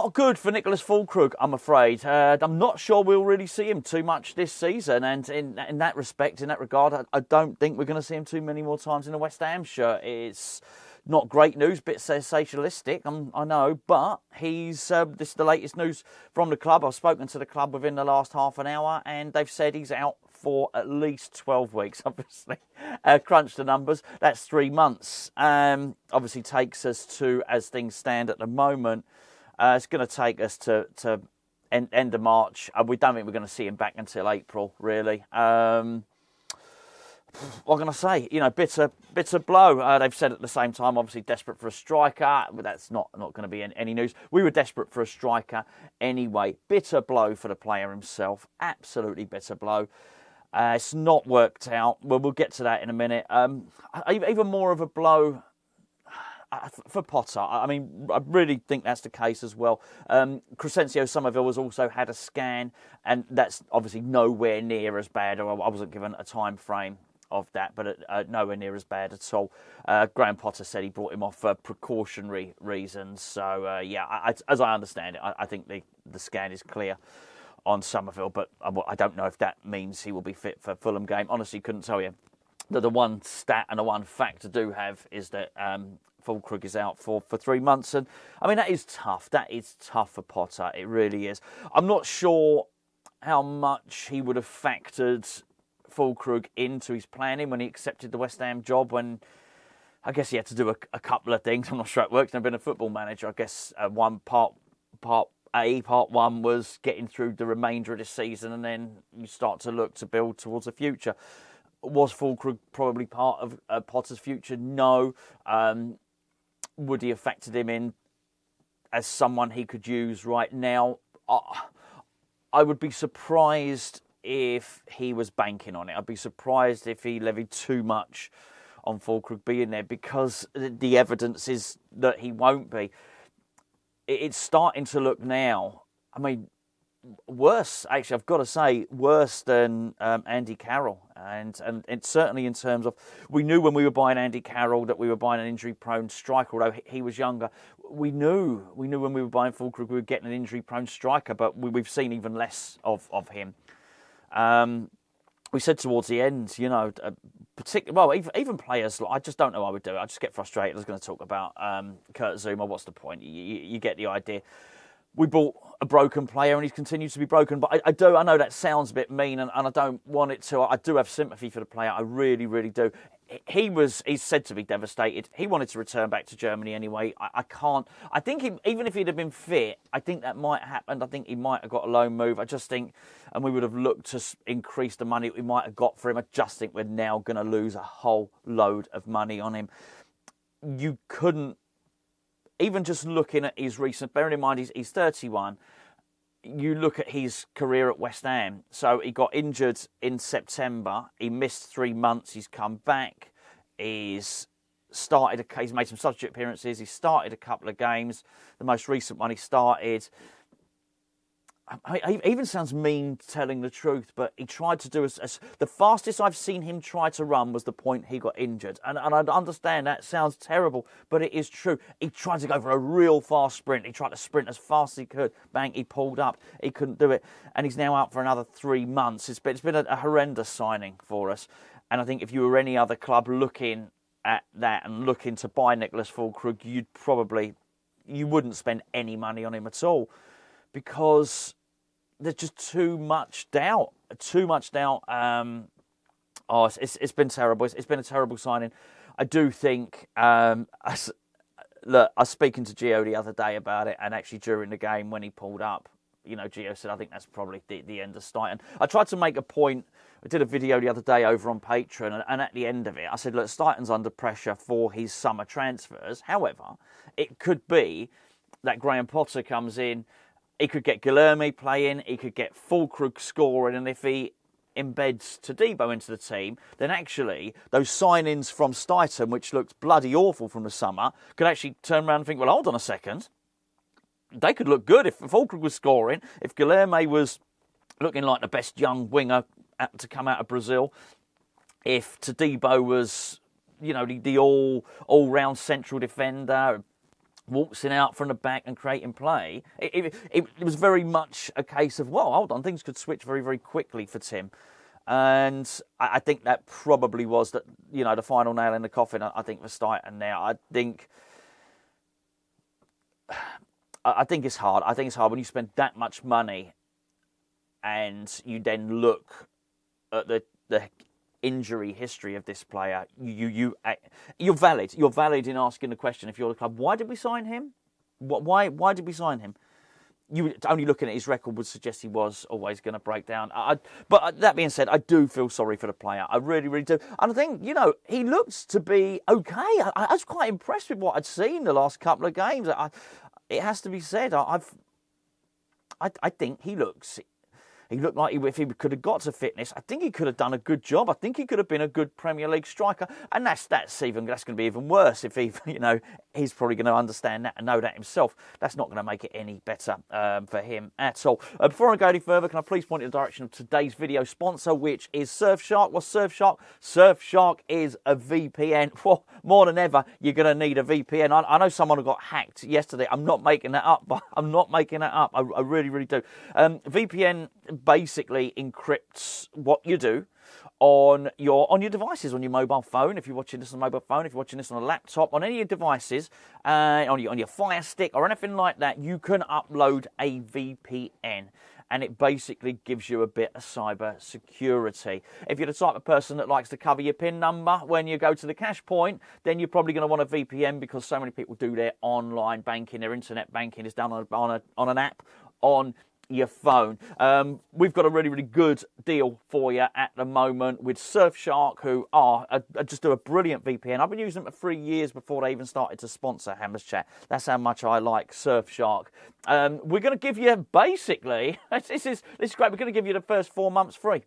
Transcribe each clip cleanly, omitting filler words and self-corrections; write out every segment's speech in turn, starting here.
Not good for Niclas Füllkrug, I'm afraid. I'm not sure we'll really see him too much this season, and in that respect, in that regard, I don't think we're going to see him too many more times in a West Ham shirt. It's not great news, a bit sensationalistic, I know, but this is the latest news from the club. I've spoken to the club within the last half an hour, and they've said he's out for at least 12 weeks, obviously. Crunch the numbers, that's 3 months. Obviously takes us to, as things stand at the moment, it's going to take us to end of March. We don't think we're going to see him back until April, really. What can I say? You know, bitter blow. They've said at the same time, obviously desperate for a striker. But that's not going to be any news. We were desperate for a striker anyway. Bitter blow for the player himself. Absolutely bitter blow. It's not worked out. Well, we'll get to that in a minute. Even more of a blow for Potter. I mean, I really think that's the case as well. Crescencio Somerville has also had a scan, and that's obviously nowhere near as bad. I wasn't given a time frame of that, but nowhere near as bad at all. Graham Potter said he brought him off for precautionary reasons. So, as I understand it, I think the scan is clear on Somerville, but I don't know if that means he will be fit for Fulham game. Honestly, couldn't tell you. The one stat and the one fact I do have is that Fullkrug is out for 3 months. And, I mean, that is tough. That is tough for Potter. It really is. I'm not sure how much he would have factored Fullkrug into his planning when he accepted the West Ham job, when I guess he had to do a couple of things. I'm not sure it works. I've been a football manager. I guess part one was getting through the remainder of the season, and then you start to look to build towards the future. Was Fullkrug probably part of Potter's future? No. Would he have factored him in as someone he could use right now? I would be surprised if he was banking on it. I'd be surprised if he levied too much on Fullkrug being there, because the evidence is that he won't be. It's starting to look now, I mean, worse, actually, I've got to say, worse than Andy Carroll. And it's certainly in terms of, we knew when we were buying Andy Carroll that we were buying an injury-prone striker, although he was younger. We knew when we were buying Fullkrug we were getting an injury-prone striker, but we've seen even less of him. We said towards the end, you know, even players, I just don't know what I would do. I just get frustrated. I was going to talk about Kurt Zuma. What's the point? You get the idea. We bought a broken player and he's continued to be broken. But I know that sounds a bit mean and I don't want it to. I do have sympathy for the player. I really, really do. He's said to be devastated. He wanted to return back to Germany anyway. I think even if he'd have been fit, I think that might have happened. I think he might have got a loan move. I just think, and we would have looked to increase the money we might have got for him. I just think we're now going to lose a whole load of money on him. You couldn't, even just looking at his recent, bearing in mind he's 31, you look at his career at West Ham. So he got injured in September. He missed 3 months. He's come back. He's made some substitute appearances. He started a couple of games. The most recent one he started. It even sounds mean telling the truth, but he tried to do the fastest I've seen him try to run was the point he got injured. And I understand that sounds terrible, but it is true. He tried to go for a real fast sprint. He tried to sprint as fast as he could. Bang, he pulled up. He couldn't do it. And he's now out for another 3 months. It's been a horrendous signing for us. And I think if you were any other club looking at that and looking to buy Niclas Füllkrug, you wouldn't spend any money on him at all, because there's just too much doubt. It's been terrible. It's been a terrible signing. I do think, I was speaking to Gio the other day about it, and actually during the game when he pulled up, you know, Gio said, I think that's probably the end of Stuyton. I tried to make a point. I did a video the other day over on Patreon, and at the end of it, I said, look, Stuyton's under pressure for his summer transfers. However, it could be that Graham Potter comes in. He could get Guilherme playing, he could get Fullkrug scoring, and if he embeds Todibo into the team, then actually those signings from Stuyton, which looked bloody awful from the summer, could actually turn around and think, well, hold on a second. They could look good if Fullkrug was scoring, if Guilherme was looking like the best young winger to come out of Brazil, if Todibo was, you know, the all-round central defender, waltzing out from the back and creating play, it was very much a case of, well, hold on, things could switch very, very quickly for Tim. And I think that probably was the final nail in the coffin, I think, for Steiten there. I think it's hard. I think it's hard when you spend that much money and you then look at the injury history of this player. You're valid. You're valid in asking the question, if you're the club, why did we sign him? Why did we sign him? You only looking at his record would suggest he was always going to break down. But that being said, I do feel sorry for the player. I really, really do. And I think, he looks to be okay. I was quite impressed with what I'd seen the last couple of games. It has to be said. I think he looked like if he could have got to fitness, I think he could have done a good job. I think he could have been a good Premier League striker. And that's going to be even worse if he's probably going to understand that and know that himself. That's not going to make it any better for him at all. Before I go any further, can I please point in the direction of today's video sponsor, which is Surfshark. What's Surfshark? Surfshark is a VPN. Well, more than ever, you're going to need a VPN. I know someone got hacked yesterday. I'm not making that up, but I'm not making that up. I really, really do. VPN basically encrypts what you do on your devices, on your mobile phone. If you're watching this on a mobile phone, if you're watching this on a laptop, on any of your devices, on your Fire Stick or anything like that, you can upload a VPN. And it basically gives you a bit of cyber security. If you're the type of person that likes to cover your PIN number when you go to the cash point, then you're probably going to want a VPN, because so many people do their online banking, their internet banking is done on an app on your phone. We've got a really, really good deal for you at the moment with Surfshark, who just do a brilliant VPN. I've been using them for 3 years before they even started to sponsor Hammers Chat. That's how much I like Surfshark. We're going to give you basically, this is great, we're going to give you the first 4 months free.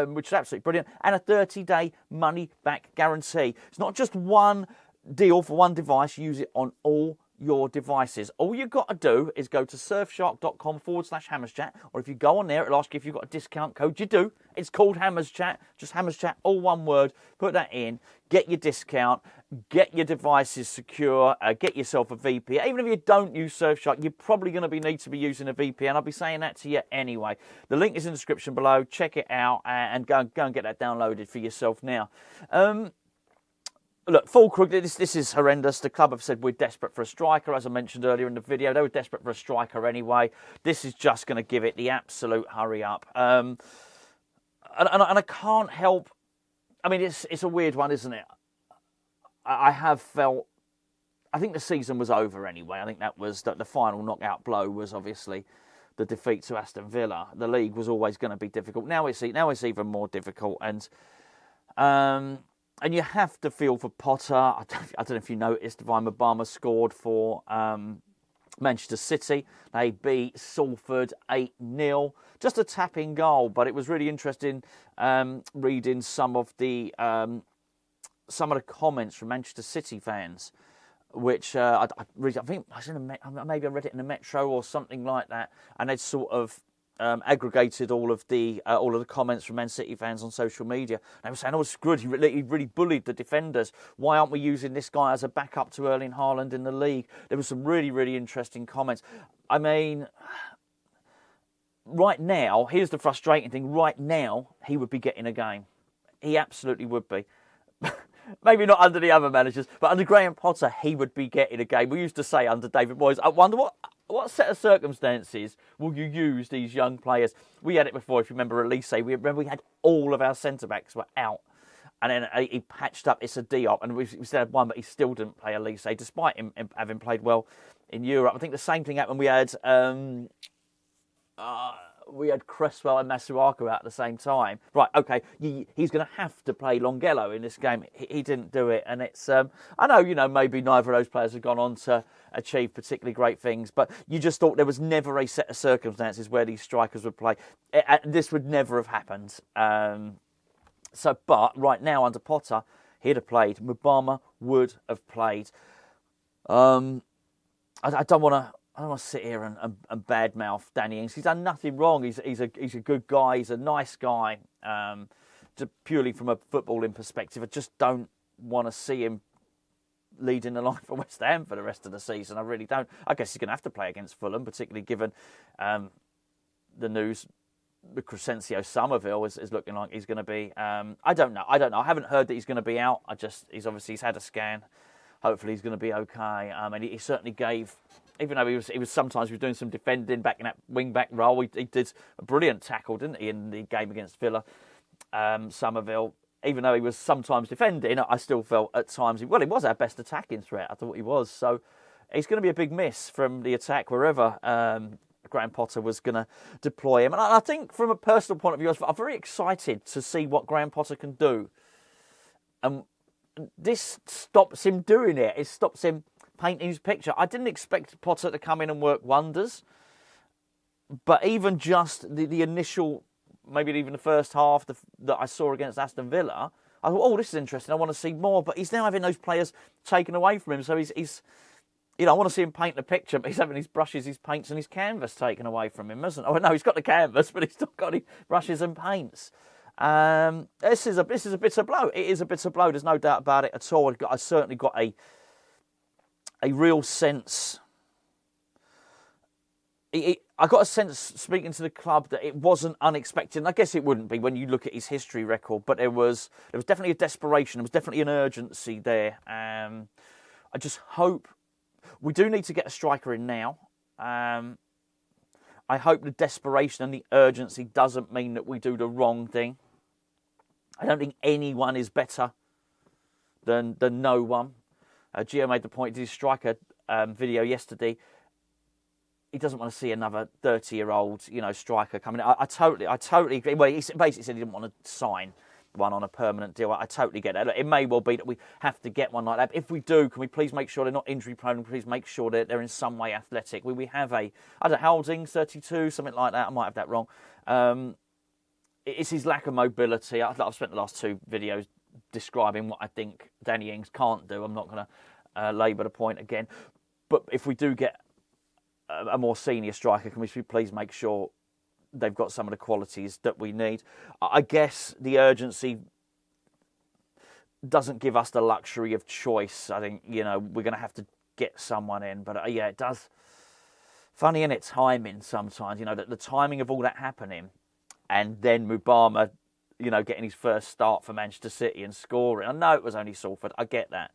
Which is absolutely brilliant, and a 30-day money-back guarantee. It's not just one deal for one device. Use it on all your devices. All you've got to do is go to surfshark.com/HammersChat, or if you go on there, it'll ask you if you've got a discount code. You do. It's called Hammers Chat, just Hammers Chat, all one word. Put that in, get your discount, get your devices secure, get yourself a VPN. Even if you don't use Surfshark, you're probably going to need to be using a VPN. I'll be saying that to you anyway. The link is in the description below. Check it out and go and get that downloaded for yourself now. Look, Fullkrug, this is horrendous. The club have said we're desperate for a striker, as I mentioned earlier in the video. They were desperate for a striker anyway. This is just going to give it the absolute hurry up. And I can't help... I mean, it's a weird one, isn't it? I have felt... I think the season was over anyway. I think that was the final knockout blow was obviously the defeat to Aston Villa. The league was always going to be difficult. Now it's even more difficult. And you have to feel for Potter. I don't know if you noticed, Obama scored for Manchester City. They beat Salford 8-0. Just a tapping goal, but it was really interesting reading some of the comments from Manchester City fans, which I think maybe I read it in the Metro or something like that, and they'd sort of aggregated all of the comments from Man City fans on social media. They were saying, "Oh, it's good. He really bullied the defenders. Why aren't we using this guy as a backup to Erling Haaland in the league?" There were some really, really interesting comments. I mean, right now, here's the frustrating thing. Right now, he would be getting a game. He absolutely would be. Maybe not under the other managers, but under Graham Potter, he would be getting a game. We used to say under David Moyes, I wonder what set of circumstances will you use these young players? We had it before, if you remember Elise. We had all of our centre-backs were out. And then he patched up Issa Diop, and we still had one, but he still didn't play Elise, despite him having played well in Europe. I think the same thing happened. We had Cresswell and Masuaku out at the same time. Right, okay, he's going to have to play Longello in this game. He didn't do it, and it's... I know, maybe neither of those players have gone on to achieve particularly great things, but you just thought there was never a set of circumstances where these strikers would play. This would never have happened. But right now, under Potter, he'd have played. Mubama would have played. I don't want to sit here and badmouth Danny Ings. He's done nothing wrong. He's a good guy. He's a nice guy. Just purely from a footballing perspective, I just don't want to see him leading the line for West Ham for the rest of the season. I really don't. I guess he's going to have to play against Fulham, particularly given the news. Crescencio Somerville is looking like he's going to be. I don't know. I haven't heard that he's going to be out. He's had a scan. Hopefully he's going to be okay. And he certainly gave. Even though he was sometimes doing some defending back in that wing back role, he did a brilliant tackle, didn't he, in the game against Villa? Somerville, even though he was sometimes defending, I still felt at times he was our best attacking threat. I thought he was. So he's going to be a big miss from the attack wherever Graham Potter was going to deploy him. And I think from a personal point of view, I'm very excited to see what Graham Potter can do. And this stops him doing it. It stops him painting his picture. I didn't expect Potter to come in and work wonders. But even just the initial, maybe even the first half that I saw against Aston Villa, I thought, oh, this is interesting. I want to see more. But he's now having those players taken away from him. So he's I want to see him paint the picture, but he's having his brushes, his paints and his canvas taken away from him, isn't it? Oh, no, he's got the canvas, but he's not got any brushes and paints. This is a bitter blow. It is a bitter blow. There's no doubt about it at all. I certainly got a real sense. I got a sense, speaking to the club, that it wasn't unexpected. And I guess it wouldn't be when you look at his history record, but there was definitely a desperation. There was definitely an urgency there. I just hope we do need to get a striker in now. I hope the desperation and the urgency doesn't mean that we do the wrong thing. I don't think anyone is better than no one. Gio made the point, did his striker video yesterday. He doesn't want to see another 30-year-old, striker coming in. I totally agree. Well, he basically said he didn't want to sign one on a permanent deal. I totally get that. It may well be that we have to get one like that. But if we do, can we please make sure they're not injury prone? Please make sure that they're in some way athletic. We have I don't know, Halding, 32, something like that. I might have that wrong. It's his lack of mobility. I've spent the last 2 videos describing what I think Danny Ings can't do. I'm not going to labour the point again. But if we do get a more senior striker, can we please make sure they've got some of the qualities that we need? I guess the urgency doesn't give us the luxury of choice. I think, we're going to have to get someone in. But yeah, it does. Funny in its timing sometimes, the timing of all that happening, and then Mubama, getting his first start for Manchester City and scoring. I know it was only Salford. I get that.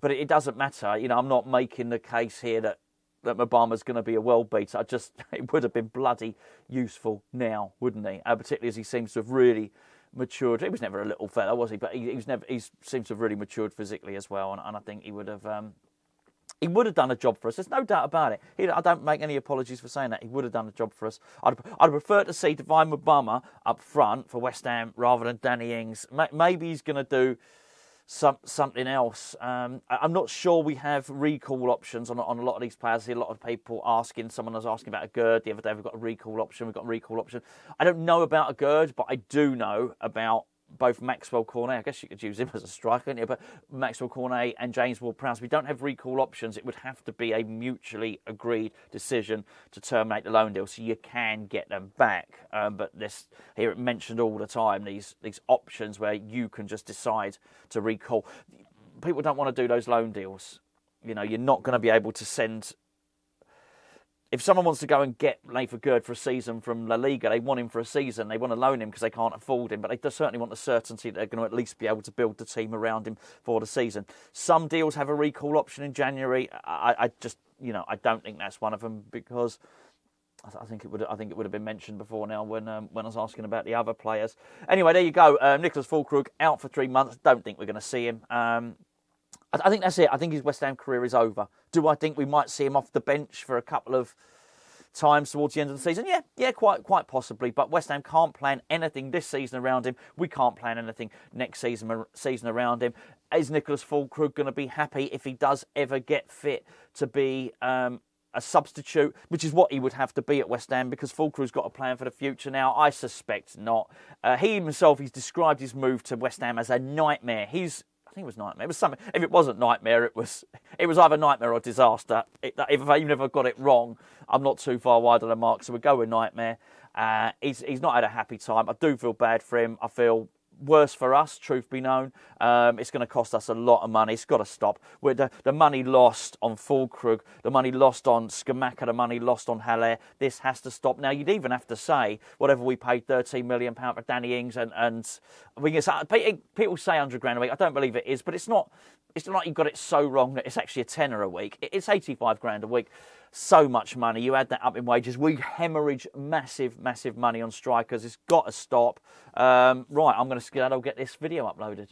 But it doesn't matter. I'm not making the case here that Mubama's going to be a world beater. It would have been bloody useful now, wouldn't he? Particularly as he seems to have really matured. He was never a little fella, was he? But he seems to have really matured physically as well. And I think he would have done a job for us. There's no doubt about it. I don't make any apologies for saying that. He would have done a job for us. I'd prefer to see Divine Mubama up front for West Ham rather than Danny Ings. Maybe he's going to do something else. I'm not sure we have recall options on a lot of these players. I see a lot of people asking. Someone was asking about a Gerd the other day. We've got a recall option. We've got a recall option. I don't know about a Gerd, but I do know about both Maxwell Cornet. I guess you could use him as a striker, couldn't you? But Maxwell Cornet and James Ward-Prowse. We don't have recall options. It would have to be a mutually agreed decision to terminate the loan deal, so you can get them back. But here it mentioned all the time, these options where you can just decide to recall. People don't want to do those loan deals. You're not going to be able to send. If someone wants to go and get Nathan Gerd for a season from La Liga, they want him for a season. They want to loan him because they can't afford him. But they certainly want the certainty that they're going to at least be able to build the team around him for the season. Some deals have a recall option in January. I don't think that's one of them, because I think it would have been mentioned before now when I was asking about the other players. Anyway, there you go. Niclas Füllkrug out for 3 months. Don't think we're going to see him. I think that's it. I think his West Ham career is over. Do I think we might see him off the bench for a couple of times towards the end of the season? Yeah, quite possibly. But West Ham can't plan anything this season around him. We can't plan anything next season around him. Is Niclas Füllkrug going to be happy if he does ever get fit to be a substitute, which is what he would have to be at West Ham, because Fullkrug's got a plan for the future now? I suspect not. He himself, he's described his move to West Ham as a nightmare. I think it was nightmare. It was something. If it wasn't nightmare, it was either nightmare or disaster. Even if I got it wrong, I'm not too far wide of the mark, so we'll go with nightmare. He's not had a happy time. I do feel bad for him. I feel worse for us, truth be known. It's going to cost us a lot of money. It's got to stop. With the money lost on Fullkrug, the money lost on Skamaka, the money lost on Haller, this has to stop. Now, you'd even have to say, whatever we paid £13 million for Danny Ings, and we can say, people say 100 grand a week. I don't believe it is, but it's not like you've got it so wrong that it's actually a tenner a week. It's 85 grand a week. So much money. You add that up in wages. We hemorrhage massive, massive money on strikers. It's got to stop. Right, I'm going to skedaddle, get this video uploaded.